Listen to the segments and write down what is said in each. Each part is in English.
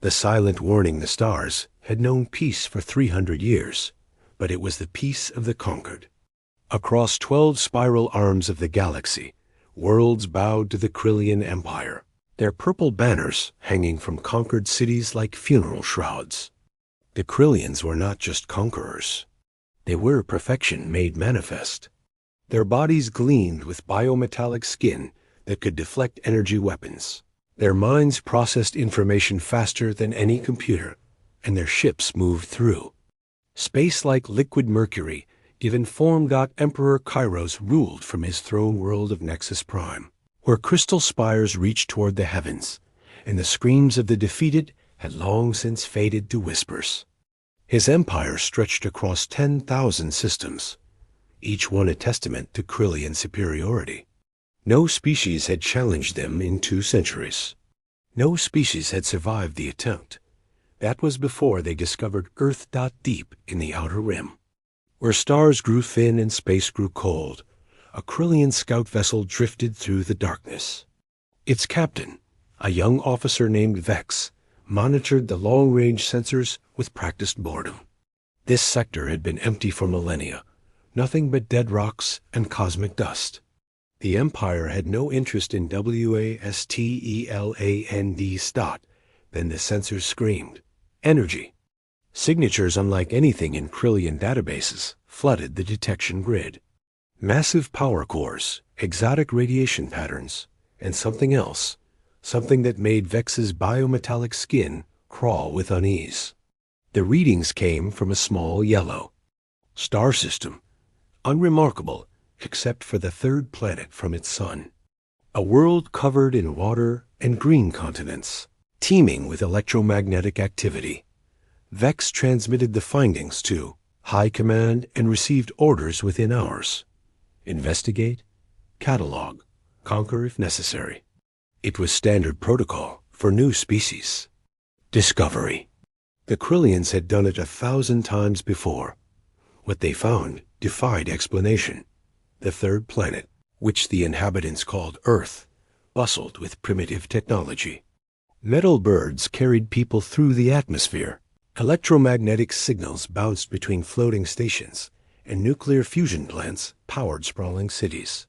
The silent warning the stars had known peace for 300 years, but it was the peace of the conquered. Across 12 spiral arms of the galaxy, worlds bowed to the Krillian Empire, their purple banners hanging from conquered cities like funeral shrouds. The Krillians were not just conquerors. They were perfection made manifest. Their bodies gleamed with biometallic skin that could deflect energy weapons. Their minds processed information faster than any computer, and their ships moved through space like liquid mercury. Even form-got Emperor Kairos ruled from his throne world of Nexus Prime, where crystal spires reached toward the heavens, and the screams of the defeated had long since faded to whispers. His empire stretched across 10,000 systems, each one a testament to Krillian superiority. No species had challenged them in 2 centuries. No species had survived the attempt. That was before they discovered Earth. Deep in the outer rim, where stars grew thin and space grew cold, a Krillian scout vessel drifted through the darkness. Its captain, a young officer named Vex, monitored the long-range sensors with practiced boredom. This sector had been empty for millennia, nothing but dead rocks and cosmic dust. The Empire had no interest in WASTELAND stot. Then the sensors screamed. Energy. Signatures unlike anything in Krillian databases flooded the detection grid. Massive power cores, exotic radiation patterns, and something else, something that made Vex's biometallic skin crawl with unease. The readings came from a small yellow star system, unremarkable except for the 3rd planet from its sun. A world covered in water and green continents, teeming with electromagnetic activity. Vex transmitted the findings to High Command and received orders within hours. Investigate, catalog, conquer if necessary. It was standard protocol for new species. Discovery. The Krillians had done it 1,000 times before. What they found defied explanation. The 3rd planet, which the inhabitants called Earth, bustled with primitive technology. Metal birds carried people through the atmosphere. Electromagnetic signals bounced between floating stations, and nuclear fusion plants powered sprawling cities.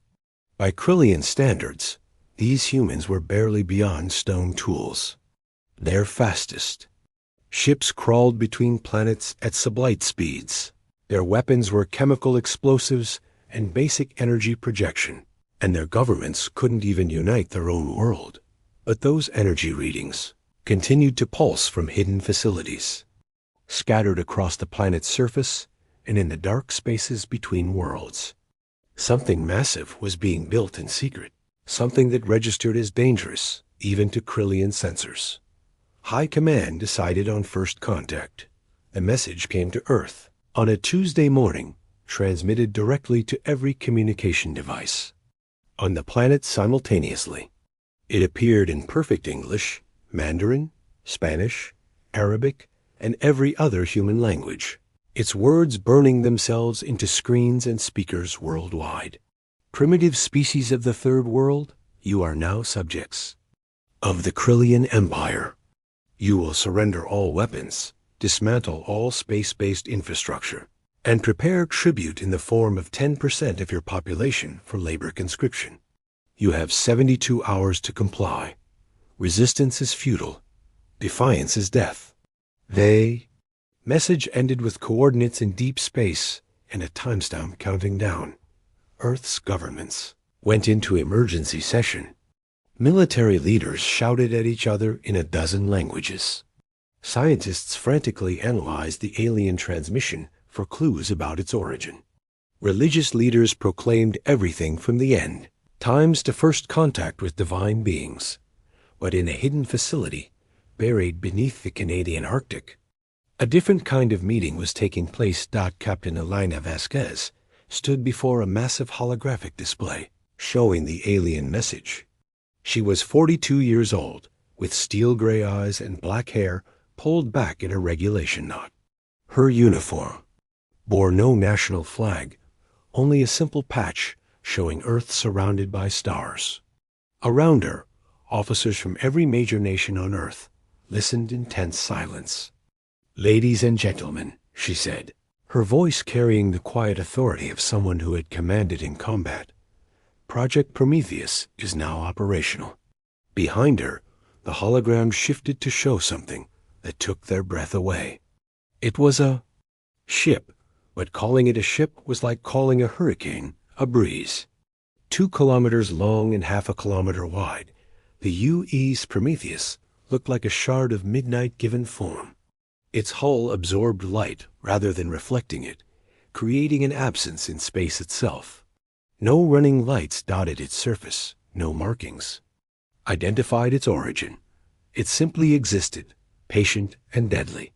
By Krillian standards, these humans were barely beyond stone tools. Their fastest. Ships crawled between planets at sublight speeds. Their weapons were chemical explosives and basic energy projection, and their governments couldn't even unite their own world. But those energy readings continued to pulse from hidden facilities, scattered across the planet's surface and in the dark spaces between worlds. Something massive was being built in secret, something that registered as dangerous, even to Krillian sensors. High Command decided on first contact. A message came to Earth on a Tuesday morning, transmitted directly to every communication device on the planet simultaneously. It appeared in perfect English, Mandarin, Spanish, Arabic, and every other human language, its words burning themselves into screens and speakers worldwide. Primitive species of the 3rd world, you are now subjects of the Krillian Empire. You will surrender all weapons, dismantle all space-based infrastructure, and prepare tribute in the form of 10% of your population for labor conscription. You have 72 hours to comply. Resistance is futile. Defiance is death. Message ended with coordinates in deep space and a timestamp counting down. Earth's governments went into emergency session. Military leaders shouted at each other in a dozen languages. Scientists frantically analyzed the alien transmission for clues about its origin. Religious leaders proclaimed everything from the end, times to first contact with divine beings. But in a hidden facility, buried beneath the Canadian Arctic, a different kind of meeting was taking place. Captain Elena Vasquez stood before a massive holographic display, showing the alien message. She was 42 years old, with steel-gray eyes and black hair pulled back in a regulation knot. Her uniform bore no national flag, only a simple patch showing Earth surrounded by stars. Around her, officers from every major nation on Earth listened in tense silence. "Ladies and gentlemen," she said, her voice carrying the quiet authority of someone who had commanded in combat, "Project Prometheus is now operational." Behind her, the hologram shifted to show something that took their breath away. It was a ship, but calling it a ship was like calling a hurricane a breeze. 2 kilometers long and half a kilometer wide, the UE's Prometheus looked like a shard of midnight given form. Its hull absorbed light rather than reflecting it, creating an absence in space itself. No running lights dotted its surface, no markings identified its origin. It simply existed, patient and deadly.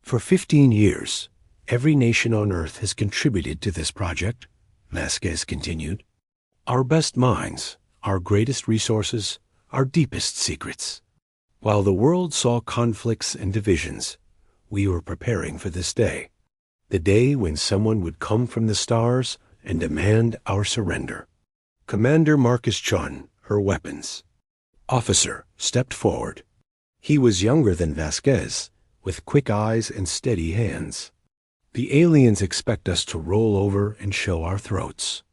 For 15 years, every nation on Earth has contributed to this project, Vasquez continued. Our best minds, our greatest resources, our deepest secrets. While the world saw conflicts and divisions, we were preparing for this day. The day when someone would come from the stars and demand our surrender. Commander Marcus Chun, her weapons. Officer stepped forward. He was younger than Vasquez, with quick eyes and steady hands. The aliens expect us to roll over and show our throats.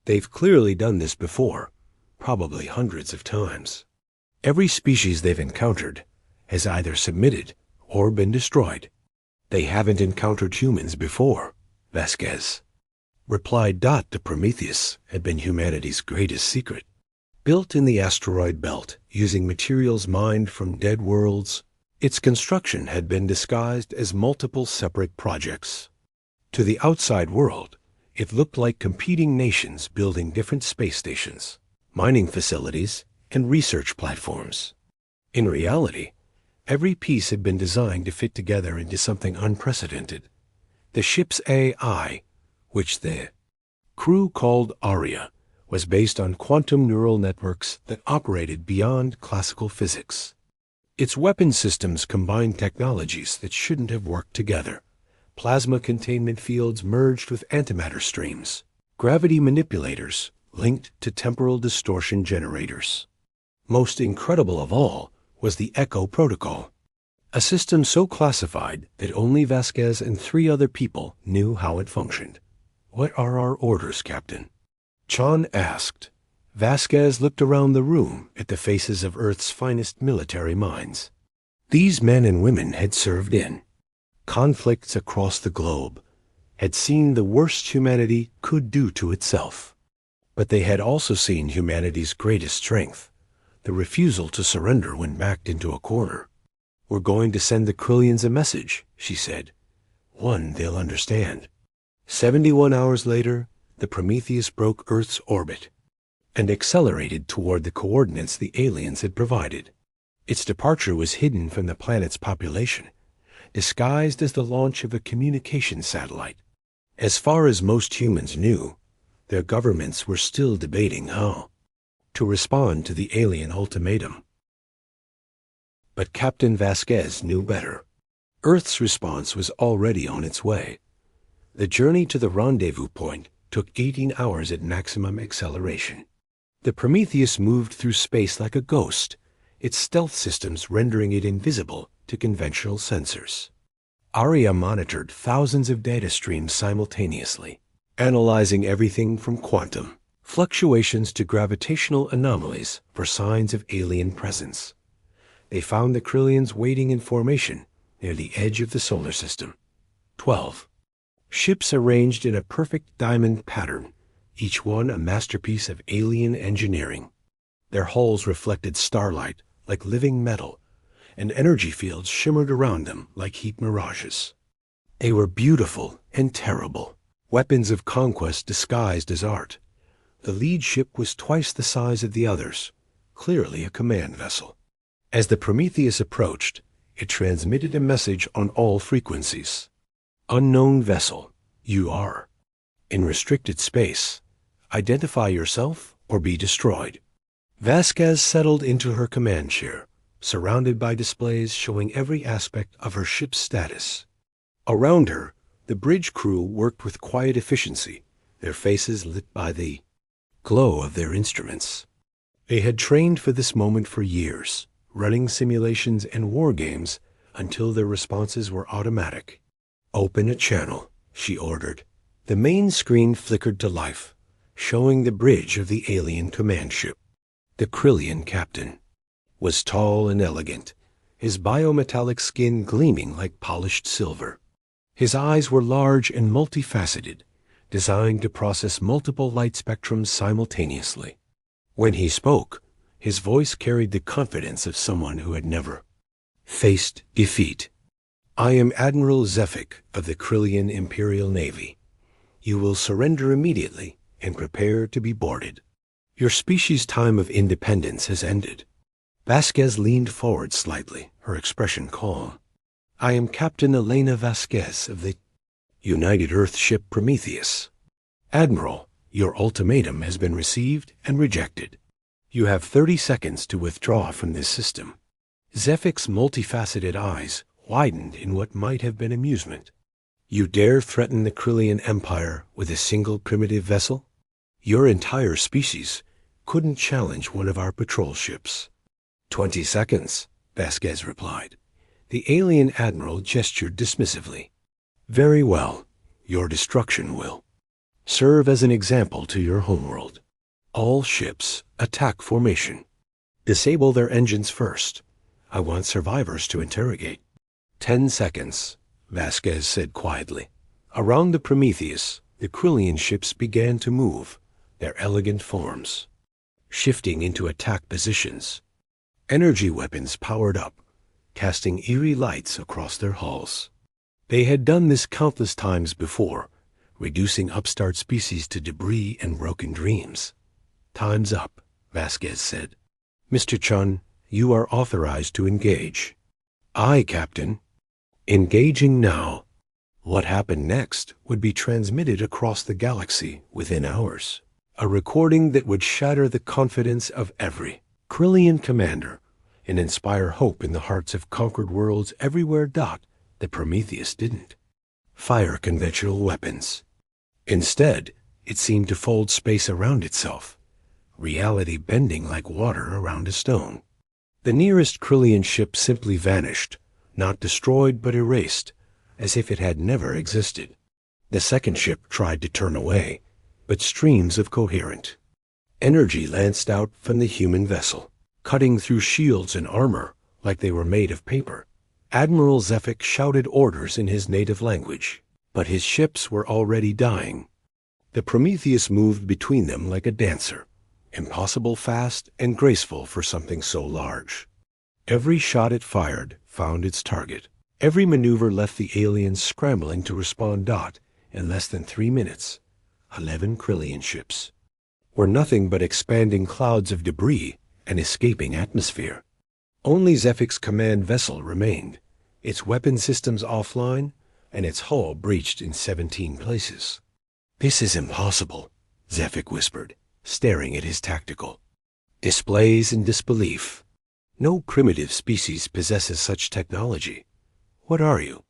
They've clearly done this before, probably hundreds of times. Every species they've encountered has either submitted or been destroyed. They haven't encountered humans before, Vasquez replied. To Prometheus had been humanity's greatest secret. Built in the asteroid belt using materials mined from dead worlds, its construction had been disguised as multiple separate projects. To the outside world, it looked like competing nations building different space stations, mining facilities, and research platforms. In reality, every piece had been designed to fit together into something unprecedented. The ship's AI, which the crew called Aria, was based on quantum neural networks that operated beyond classical physics. Its weapon systems combined technologies that shouldn't have worked together. Plasma containment fields merged with antimatter streams, gravity manipulators linked to temporal distortion generators. Most incredible of all was the Echo Protocol, a system so classified that only Vasquez and 3 other people knew how it functioned. "What are our orders, Captain?" Chon asked. Vasquez looked around the room at the faces of Earth's finest military minds. These men and women had served in conflicts across the globe, had seen the worst humanity could do to itself. But they had also seen humanity's greatest strength, the refusal to surrender when backed into a corner. "We're going to send the Krillians a message," she said. "One they'll understand." 71 hours later, the Prometheus broke Earth's orbit and accelerated toward the coordinates the aliens had provided. Its departure was hidden from the planet's population, disguised as the launch of a communication satellite. As far as most humans knew, their governments were still debating how to respond to the alien ultimatum. But Captain Vasquez knew better. Earth's response was already on its way. The journey to the rendezvous point took 18 hours at maximum acceleration. The Prometheus moved through space like a ghost, its stealth systems rendering it invisible to conventional sensors. Aria monitored thousands of data streams simultaneously, analyzing everything from quantum fluctuations to gravitational anomalies for signs of alien presence. They found the Krillians waiting in formation near the edge of the solar system. 12 ships arranged in a perfect diamond pattern, each one a masterpiece of alien engineering. Their hulls reflected starlight like living metal, and energy fields shimmered around them like heat mirages. They were beautiful and terrible, weapons of conquest disguised as art. The lead ship was twice the size of the others, clearly a command vessel. As the Prometheus approached, it transmitted a message on all frequencies. "Unknown vessel, you are in restricted space. Identify yourself or be destroyed." Vasquez settled into her command chair, surrounded by displays showing every aspect of her ship's status. Around her, the bridge crew worked with quiet efficiency, their faces lit by the glow of their instruments. They had trained for this moment for years, running simulations and war games until their responses were automatic. "Open a channel," she ordered. The main screen flickered to life, showing the bridge of the alien command ship. The Krillian captain was tall and elegant, his biometallic skin gleaming like polished silver. His eyes were large and multifaceted, designed to process multiple light spectrums simultaneously. When he spoke, his voice carried the confidence of someone who had never faced defeat. "I am Admiral Zephyk of the Krillian Imperial Navy. You will surrender immediately and prepare to be boarded. Your species' time of independence has ended." Vasquez leaned forward slightly, her expression calm. "I am Captain Elena Vasquez of the United Earth ship Prometheus. Admiral, your ultimatum has been received and rejected. You have 30 seconds to withdraw from this system." Zephyk's multifaceted eyes widened in what might have been amusement. "You dare threaten the Krillian Empire with a single primitive vessel? Your entire species couldn't challenge one of our patrol ships." 20 seconds, Vasquez replied. The alien admiral gestured dismissively. "Very well. Your destruction will serve as an example to your homeworld. All ships, attack formation. Disable their engines first. I want survivors to interrogate." 10 seconds, Vasquez said quietly. Around the Prometheus, the Krillian ships began to move, their elegant forms shifting into attack positions. Energy weapons powered up, casting eerie lights across their hulls. They had done this countless times before, reducing upstart species to debris and broken dreams. "Time's up," Vasquez said. "Mr. Chun, you are authorized to engage." "Aye, Captain." "Engaging now." What happened next would be transmitted across the galaxy within hours. A recording that would shatter the confidence of every Krillian commander and inspire hope in the hearts of conquered worlds everywhere. The Prometheus didn't fire conventional weapons. Instead, it seemed to fold space around itself, reality bending like water around a stone. The nearest Krillian ship simply vanished, not destroyed but erased, as if it had never existed. The second ship tried to turn away, but streams of coherent energy lanced out from the human vessel, cutting through shields and armor like they were made of paper. Admiral Zephyk shouted orders in his native language, but his ships were already dying. The Prometheus moved between them like a dancer, impossible fast and graceful for something so large. Every shot it fired found its target. Every maneuver left the aliens scrambling to respond. In less than 3 minutes, 11 Krillian ships were nothing but expanding clouds of debris and escaping atmosphere. Only Zephyk's command vessel remained, its weapon systems offline and its hull breached in 17 places. "This is impossible," Zephyk whispered, staring at his tactical displays in disbelief. "No primitive species possesses such technology. What are you?"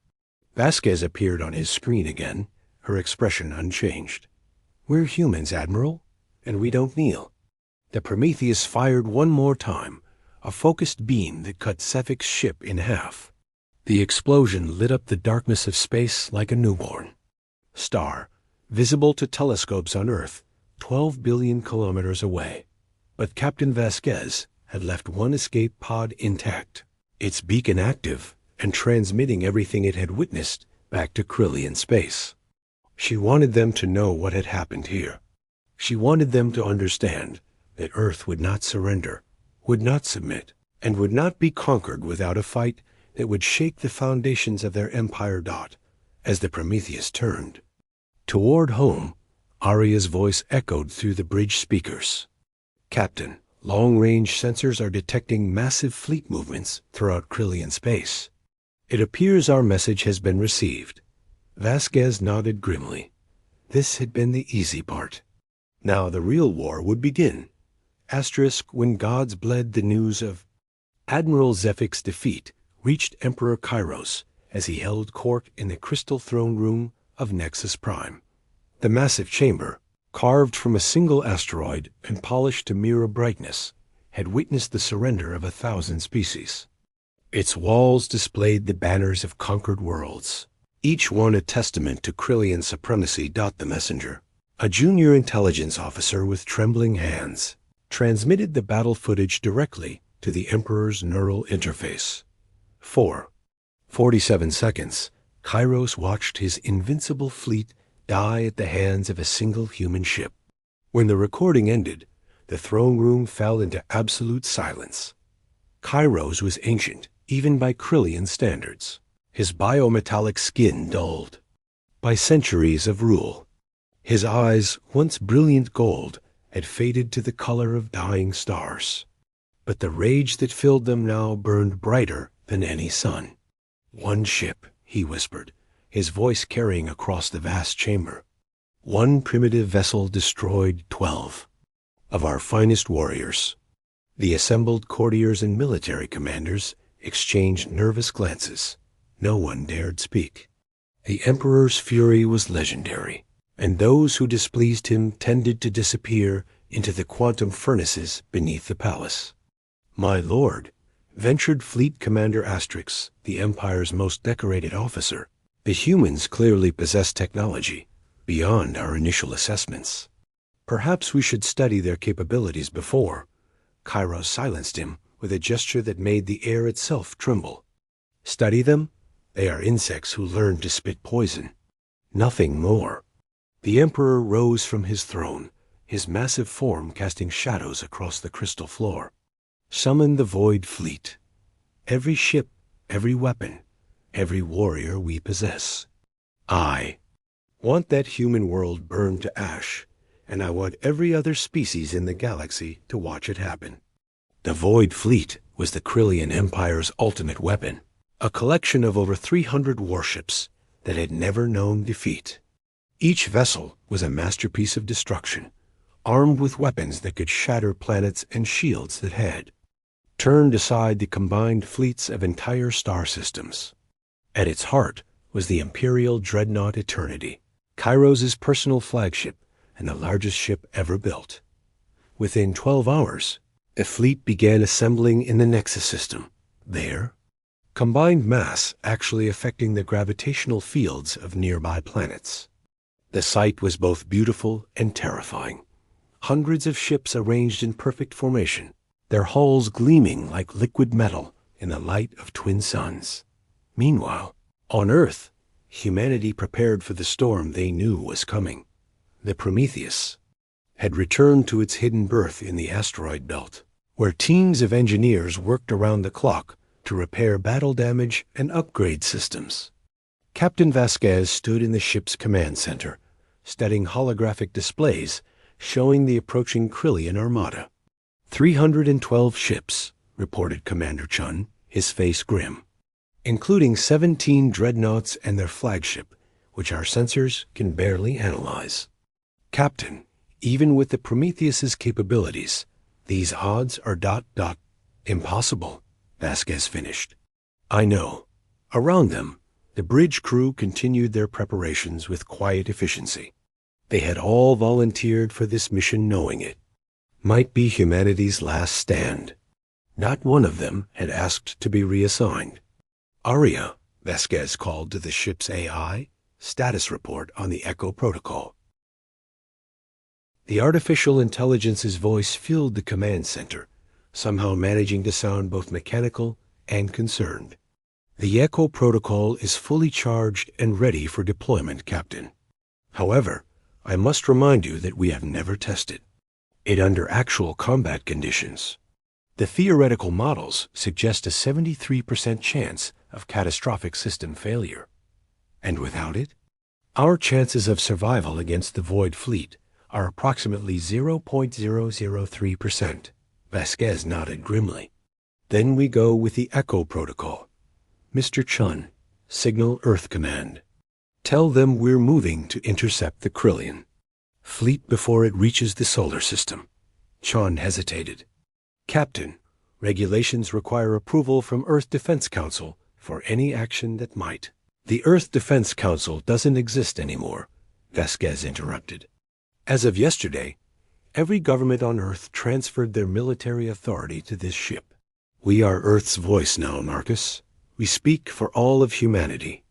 Vasquez appeared on his screen again, her expression unchanged. "We're humans, Admiral, and we don't kneel." The Prometheus fired one more time, a focused beam that cut Zephyk's ship in half. The explosion lit up the darkness of space like a newborn star, visible to telescopes on Earth 12 billion kilometers away. But Captain Vasquez had left one escape pod intact, its beacon active and transmitting everything it had witnessed back to Krillian space. She wanted them to know what had happened here. She wanted them to understand that Earth would not surrender, would not submit, and would not be conquered without a fight that would shake the foundations of their empire. As the Prometheus turned toward home, Aria's voice echoed through the bridge speakers. "Captain, long-range sensors are detecting massive fleet movements throughout Krillian space. It appears our message has been received." Vasquez nodded grimly. This had been the easy part. Now the real war would begin. When gods bled, the news of Admiral Zephyk's defeat reached Emperor Kairos as he held court in the crystal throne room of Nexus Prime. The massive chamber, carved from a single asteroid and polished to mirror brightness, had witnessed the surrender of 1,000 species. Its walls displayed the banners of conquered worlds, each one a testament to Krillian supremacy. The messenger, a junior intelligence officer with trembling hands, transmitted the battle footage directly to the Emperor's neural interface. 47 seconds, Kairos watched his invincible fleet die at the hands of a single human ship. When the recording ended, the throne room fell into absolute silence. Kairos was ancient, even by Krillian standards. His biometallic skin dulled by centuries of rule. His eyes, once brilliant gold, had faded to the color of dying stars. But the rage that filled them now burned brighter than any sun. "One ship," he whispered, his voice carrying across the vast chamber. "One primitive vessel destroyed 12 of our finest warriors." The assembled courtiers and military commanders exchanged nervous glances. No one dared speak. The Emperor's fury was legendary, and those who displeased him tended to disappear into the quantum furnaces beneath the palace. "My lord," ventured Fleet Commander Asterix, the Empire's most decorated officer, "the humans clearly possess technology beyond our initial assessments. Perhaps we should study their capabilities before." Kairos silenced him with a gesture that made the air itself tremble. "Study them? They are insects who learn to spit poison. Nothing more." The Emperor rose from his throne, his massive form casting shadows across the crystal floor. "Summon the Void Fleet. Every ship, every weapon, every warrior we possess. I want that human world burned to ash, and I want every other species in the galaxy to watch it happen." The Void Fleet was the Krillian Empire's ultimate weapon, a collection of over 300 warships that had never known defeat. Each vessel was a masterpiece of destruction, armed with weapons that could shatter planets and shields that had turned aside the combined fleets of entire star systems. At its heart was the Imperial Dreadnought Eternity, Kairos' personal flagship and the largest ship ever built. Within 12 hours, the fleet began assembling in the Nexus system. There, combined mass actually affecting the gravitational fields of nearby planets. The sight was both beautiful and terrifying. Hundreds of ships arranged in perfect formation, their hulls gleaming like liquid metal in the light of twin suns. Meanwhile, on Earth, humanity prepared for the storm they knew was coming. The Prometheus had returned to its hidden berth in the asteroid belt, where teams of engineers worked around the clock to repair battle damage and upgrade systems. Captain Vasquez stood in the ship's command center, studying holographic displays showing the approaching Krillian armada. 312 ships, reported Commander Chun, his face grim, including 17 dreadnoughts and their flagship, which our sensors can barely analyze. "Captain, even with the Prometheus's capabilities, these odds are ... impossible," Vasquez finished. "I know." Around them, the bridge crew continued their preparations with quiet efficiency. They had all volunteered for this mission knowing it might be humanity's last stand. Not one of them had asked to be reassigned. "Aria," Vasquez called to the ship's AI, status report on the Echo protocol. The artificial intelligence's voice filled the command center, somehow managing to sound both mechanical and concerned. "The Echo protocol is fully charged and ready for deployment, Captain. However, I must remind you that we have never tested it under actual combat conditions. The theoretical models suggest a 73% chance of catastrophic system failure. And without it, our chances of survival against the Void Fleet are approximately 0.003%. Vasquez nodded grimly. "Then we go with the Echo protocol. Mr. Chun, signal Earth Command. Tell them we're moving to intercept the Krillian fleet before it reaches the solar system." Chun hesitated. "Captain, regulations require approval from Earth Defense Council for any action that might." "The Earth Defense Council doesn't exist anymore," Vasquez interrupted. "As of yesterday, Every government on Earth transferred their military authority to this ship. We are Earth's voice now, Marcus. We speak for all of humanity.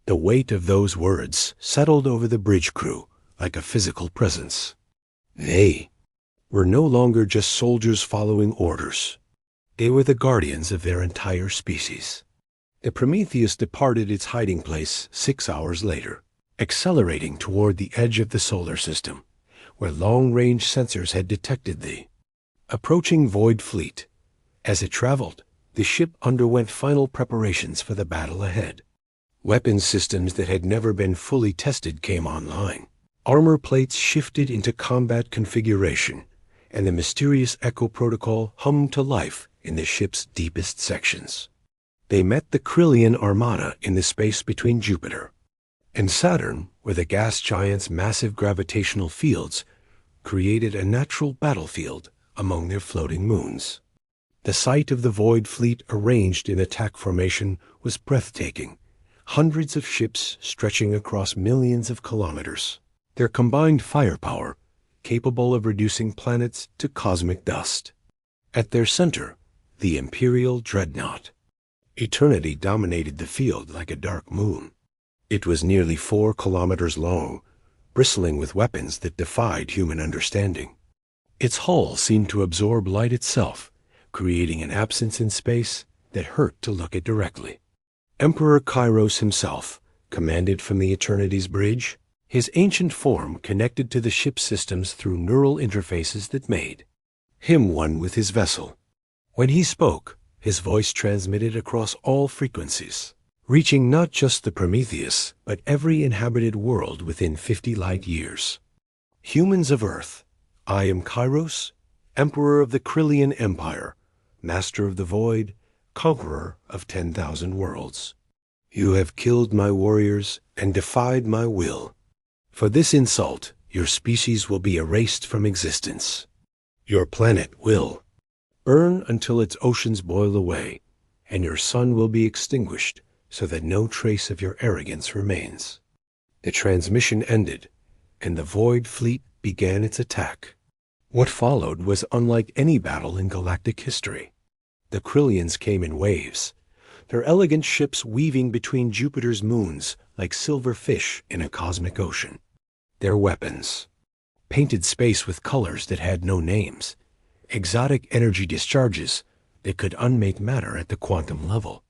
The weight of those words settled over the bridge crew like a physical presence. They were no longer just soldiers following orders. They were the guardians of their entire species. The Prometheus departed its hiding place 6 hours later, accelerating toward the edge of the solar system, where long-range sensors had detected the approaching void fleet. As it traveled, the ship underwent final preparations for the battle ahead. Weapons systems that had never been fully tested came online. Armor plates shifted into combat configuration, and the mysterious Echo Protocol hummed to life in the ship's deepest sections. They met the Krillian armada in the space between Jupiter and Saturn, where the gas giant's massive gravitational fields created a natural battlefield among their floating moons. The sight of the Void Fleet arranged in attack formation was breathtaking. Hundreds of ships stretching across millions of kilometers. Their combined firepower capable of reducing planets to cosmic dust. At their center, the Imperial Dreadnought. Eternity dominated the field like a dark moon. It was nearly 4 kilometers long, bristling with weapons that defied human understanding. Its hull seemed to absorb light itself, creating an absence in space that hurt to look at directly. Emperor Kairos himself commanded from the Eternity's bridge, his ancient form connected to the ship's systems through neural interfaces that made him one with his vessel. When he spoke, his voice transmitted across all frequencies, reaching not just the Prometheus, but every inhabited world within 50 light years. Humans of Earth, I am Kairos, Emperor of the Krillian Empire, Master of the Void, Conqueror of 10,000 worlds. You have killed my warriors and defied my will. For this insult, your species will be erased from existence. Your planet will burn until its oceans boil away, and your sun will be extinguished so that no trace of your arrogance remains. The transmission ended, and the Void Fleet began its attack. What followed was unlike any battle in galactic history. The Krillians came in waves, their elegant ships weaving between Jupiter's moons like silver fish in a cosmic ocean. Their weapons painted space with colors that had no names, exotic energy discharges that could unmake matter at the quantum level.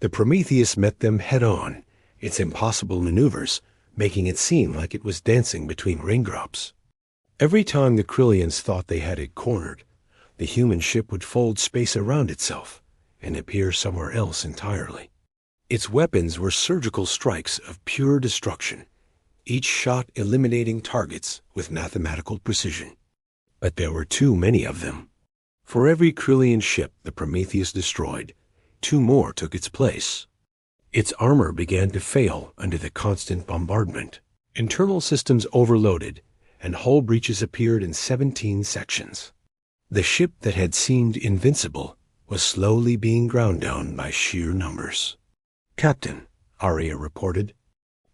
The Prometheus met them head-on, its impossible maneuvers making it seem like it was dancing between raindrops. Every time the Krillians thought they had it cornered, the human ship would fold space around itself and appear somewhere else entirely. Its weapons were surgical strikes of pure destruction, each shot eliminating targets with mathematical precision. But there were too many of them. For every Krillian ship the Prometheus destroyed, 2 more took its place. Its armor began to fail under the constant bombardment. Internal systems overloaded, and hull breaches appeared in 17 sections. The ship that had seemed invincible was slowly being ground down by sheer numbers. "Captain," Arya reported,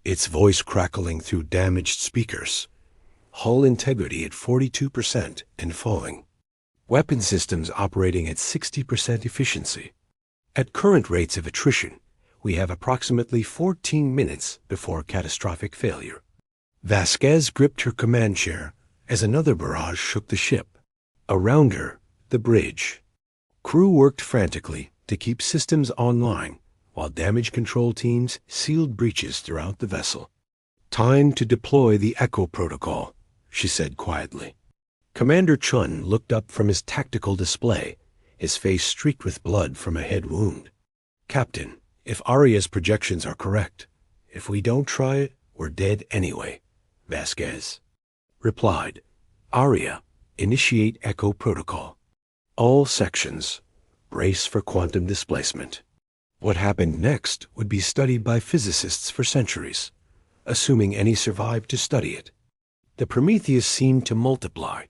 its voice crackling through damaged speakers. Hull integrity at 42% and falling. Weapon systems operating at 60% efficiency. At current rates of attrition, we have approximately 14 minutes before catastrophic failure. Vasquez gripped her command chair as another barrage shook the ship. Around her, the bridge. Crew worked frantically to keep systems online while damage control teams sealed breaches throughout the vessel. "Time to deploy the Echo Protocol," she said quietly. Commander Chun looked up from his tactical display, his face streaked with blood from a head wound. "Captain, if Arya's projections are correct, if we don't try it, we're dead anyway," Vasquez replied. "Arya, initiate Echo Protocol. All sections, brace for quantum displacement." What happened next would be studied by physicists for centuries, assuming any survived to study it. The Prometheus seemed to multiply,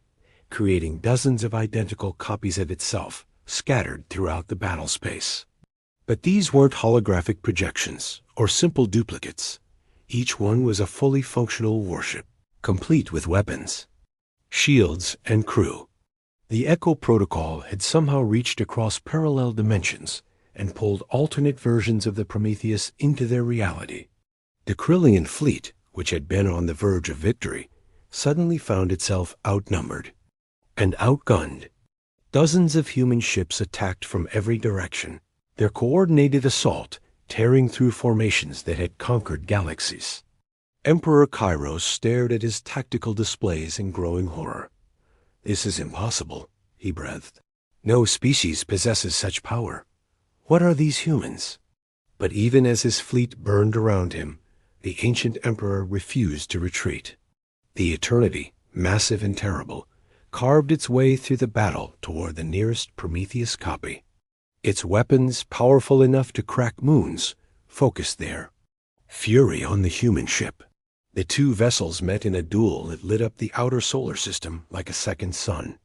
creating dozens of identical copies of itself scattered throughout the battle space. But these weren't holographic projections or simple duplicates. Each one was a fully functional warship, complete with weapons. shields, and crew. The Echo Protocol had somehow reached across parallel dimensions and pulled alternate versions of the Prometheus into their reality. The Krillian fleet, which had been on the verge of victory, suddenly found itself outnumbered and outgunned. Dozens of human ships attacked from every direction, their coordinated assault tearing through formations that had conquered galaxies. Emperor Kairos stared at his tactical displays in growing horror. "This is impossible," he breathed. "No species possesses such power. What are these humans?" But even as his fleet burned around him, the ancient emperor refused to retreat. The Eternity, massive and terrible, carved its way through the battle toward the nearest Prometheus copy. Its weapons, powerful enough to crack moons, focused there. Fury on the human ship. The two vessels met in a duel that lit up the outer solar system like a second sun.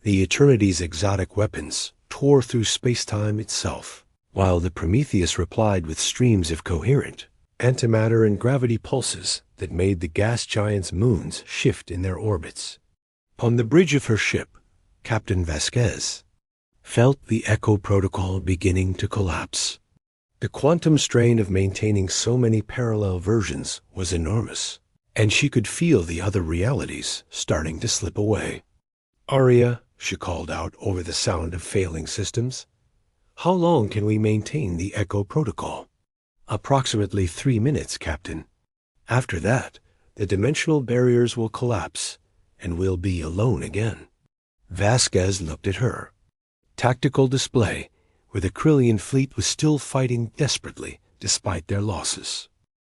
The Eternity's exotic weapons tore through space-time itself, while the Prometheus replied with streams of coherent antimatter and gravity pulses that made the gas giant's moons shift in their orbits. On the bridge of her ship, Captain Vasquez felt the Echo Protocol beginning to collapse. The quantum strain of maintaining so many parallel versions was enormous, and she could feel the other realities starting to slip away. "Aria," she called out over the sound of failing systems, "how long can we maintain the Echo Protocol?" "Approximately 3 minutes, Captain. After that, the dimensional barriers will collapse, and we'll be alone again." Vasquez looked at her. Tactical display, where the Krillian fleet was still fighting desperately despite their losses.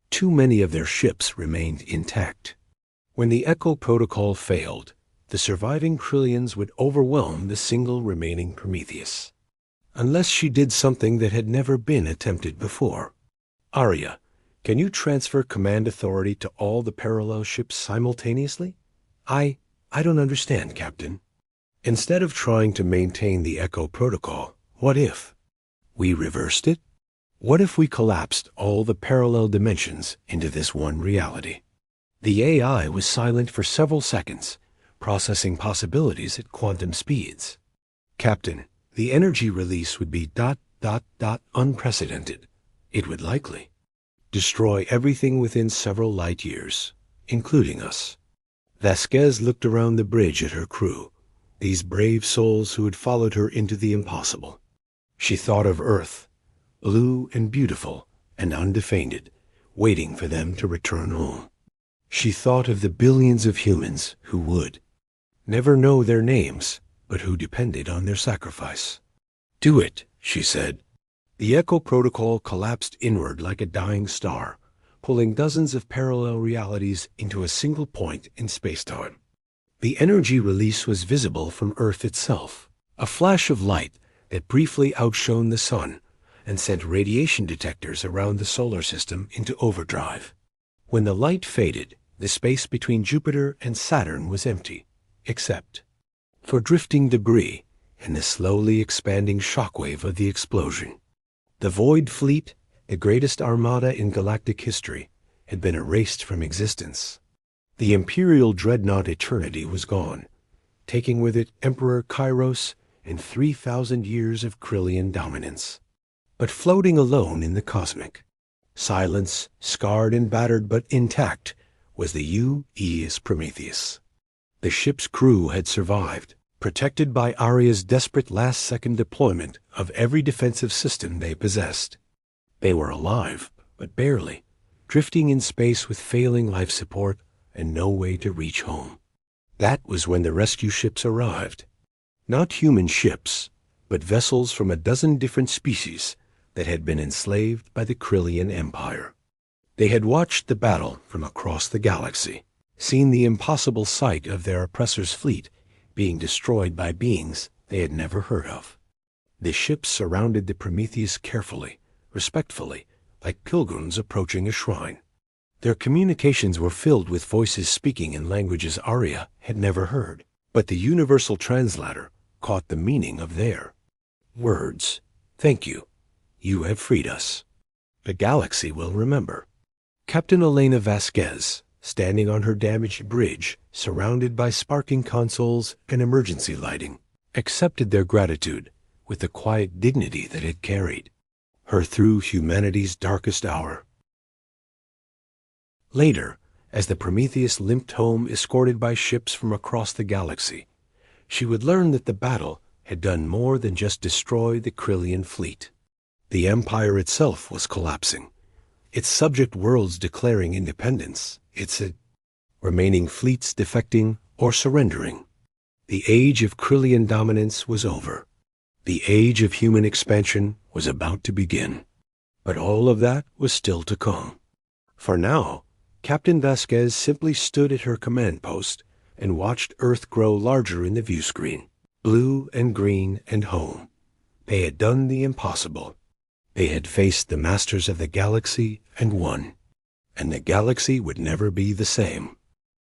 Too many of their ships remained intact. When the Echo Protocol failed, the surviving Krillians would overwhelm the single remaining Prometheus. Unless she did something that had never been attempted before. "Aria, can you transfer command authority to all the parallel ships simultaneously?" I don't understand, Captain." "Instead of trying to maintain the Echo Protocol, what if we reversed it? What if we collapsed all the parallel dimensions into this one reality?" The AI was silent for several seconds, processing possibilities at quantum speeds. "Captain, the energy release would be ... unprecedented. It would likely destroy everything within several light years, including us." Vasquez looked around the bridge at her crew, these brave souls who had followed her into the impossible. She thought of Earth, blue and beautiful and undefended, waiting for them to return home. She thought of the billions of humans who would never know their names, but who depended on their sacrifice. "Do it," she said. The Echo Protocol collapsed inward like a dying star, pulling dozens of parallel realities into a single point in spacetime. The energy release was visible from Earth itself, a flash of light that briefly outshone the sun and sent radiation detectors around the solar system into overdrive. When the light faded, the space between Jupiter and Saturn was empty, except for drifting debris and the slowly expanding shockwave of the explosion. The Void Fleet, the greatest armada in galactic history, had been erased from existence. The Imperial Dreadnought Eternity was gone, taking with it Emperor Kairos and 3,000 years of Krillian dominance. But floating alone in the cosmic silence, scarred and battered but intact, was the U.E.'s Prometheus. The ship's crew had survived, protected by Aria's desperate last-second deployment of every defensive system they possessed. They were alive, but barely, drifting in space with failing life support and no way to reach home. That was when the rescue ships arrived. Not human ships, but vessels from a dozen different species that had been enslaved by the Krillian Empire. They had watched the battle from across the galaxy, seen the impossible sight of their oppressor's fleet being destroyed by beings they had never heard of. The ships surrounded the Prometheus carefully, respectfully, like pilgrims approaching a shrine. Their communications were filled with voices speaking in languages Aria had never heard, but the universal translator caught the meaning of their words. "Thank you. You have freed us. The galaxy will remember." Captain Elena Vasquez, standing on her damaged bridge, surrounded by sparking consoles and emergency lighting, accepted their gratitude with the quiet dignity that it carried her through humanity's darkest hour. Later, as the Prometheus limped home escorted by ships from across the galaxy, she would learn that the battle had done more than just destroy the Krillian fleet. The Empire itself was collapsing, its subject worlds declaring independence, its remaining fleets defecting or surrendering. The age of Krillian dominance was over. The age of human expansion was about to begin. But all of that was still to come. For now, Captain Vasquez simply stood at her command post and watched Earth grow larger in the view screen, blue and green and home. They had done the impossible. They had faced the masters of the galaxy and won. And the galaxy would never be the same.